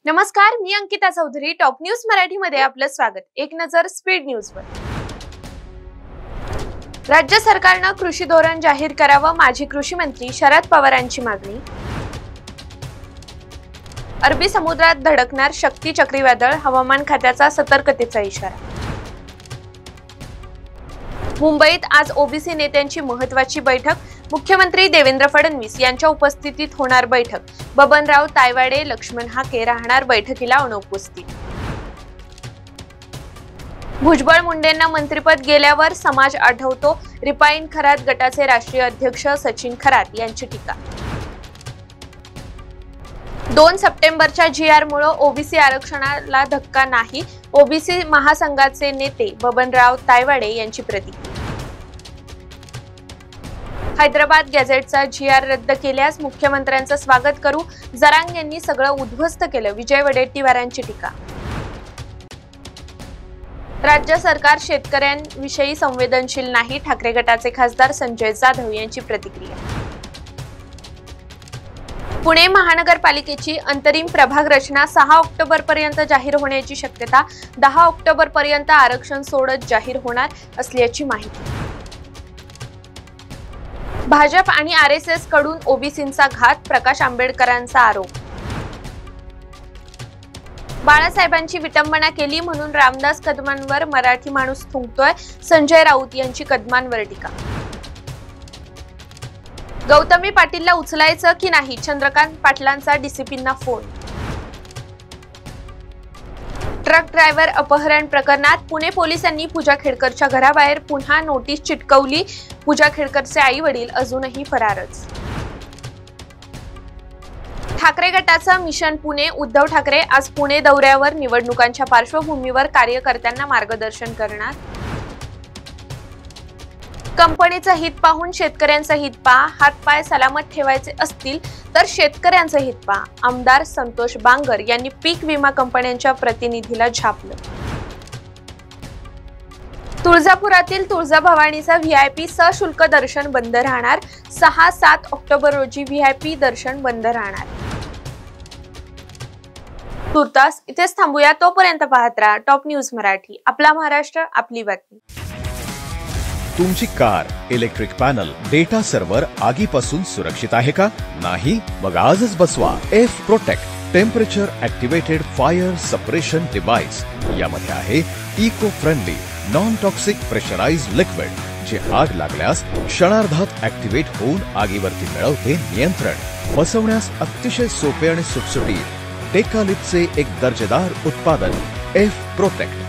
नमस्कार, मी Ankita Chaudhari. Top news Marathi मध्ये आपलं स्वागत. एक नजर स्पीड न्यूजवर. राज्य सरकारनं कृषी धोरण जाहीर करावं, माजी कृषी मंत्री शरद पवारांची मागणी. अरबी समुद्रात धडकणार शक्ती चक्रीवादळ, हवामान खात्याचा सतर्कतेचा इशारा. मुंबईत आज ओबीसी नेत्यांची महत्त्वाची बैठक. मुख्यमंत्री देवेंद्र फडणवीस यांच्या उपस्थितीत होणार बैठक. बबनराव तायवाडे, लक्ष्मण हाके राहणार बैठकीला अनुपस्थित. भुजबळ मुंडेंना मंत्रिपद गेल्यावर समाज आठवतो. रिपाईन खरात गटाचे राष्ट्रीय अध्यक्ष सचिन खरात यांची टीका. 2 सप्टेंबरच्या GR-मुळे ओबीसी आरक्षणाला धक्का नाही, ओबीसी महासंघाचे नेते बबनराव तायवाडे यांची प्रतिक्रिया. हैदराबाद गॅझेटचा GR रद्द केल्यास मुख्यमंत्र्यांचं स्वागत करू, जरांग यांनी सगळं उद्ध्वस्त केलं, विजय वडेट्टीवारांची टीका. राज्य सरकार शेतकऱ्यांविषयी संवेदनशील नाही, ठाकरे गटाचे खासदार संजय जाधव यांची प्रतिक्रिया. पुणे महानगरपालिकेची अंतरिम प्रभाग रचना 6 ऑक्टोबर पर्यंत जाहीर होण्याची शक्यता. 10 ऑक्टोबर पर्यंत आरक्षण सोडत जाहीर होणार असल्याची माहिती. भाजप आणि RSS कडून ओबीसींचा घात, प्रकाश आंबेडकरांचा आरोप. बाळासाहेबांची विटंबना केली म्हणून रामदास कदमांवर मराठी माणूस थुंकतोय, संजय राऊत यांची कदमांवर टीका. गौतमी पाटीलला उचलायचं की नाही, चंद्रकांत पाटलांचा DCPंना फोन. ट्रक ड्रायव्हर अपहरण प्रकरणात पुणे पोलिसांनी पूजा खेडकरच्या घराबाहेर पुन्हा नोटीस चिटकवली. पूजा खेडकरचे आई वडील अजूनही फरारच. ठाकरे गटाचं मिशन पुणे. उद्धव ठाकरे आज पुणे दौऱ्यावर. निवडणुकांच्या पार्श्वभूमीवर कार्यकर्त्यांना मार्गदर्शन करणार. कंपनीचं हित पाहून शेतकऱ्यांचं हित पहा, हातपाय सलामत ठेवायचे असतील तर शेतकऱ्यांचं हित पहा. आमदार संतोष बांगर यांनी पीक विमा कंपन्यांच्या प्रतिनिधीला झापलं. तुळजापुरातील तुळजाभवानीचा VIP सशुल्क दर्शन बंद राहणार. 6-7 ऑक्टोबर रोजी VIP दर्शन बंद राहणार. तुर्तास इथेच थांबूया. तोपर्यंत पाहत राहा टॉप न्यूज मराठी. आपला महाराष्ट्र, आपली बातमी. तुमची car, electric panel, data server आगीपासून सुरक्षित आहे का? नाही? मग आजच बसवा F Protect temperature activated fire suppression device. यामध्ये आहे eco friendly non toxic pressurised liquid, जे आग लागल्यास क्षणार्धात ऍक्टिव्हेट होऊन आगीवरती मिळवते नियंत्रण. बसवण्यास अतिशय सोपे आणि सुटसुटीत. टेकालिपचे एक दर्जेदार उत्पादन F Protect.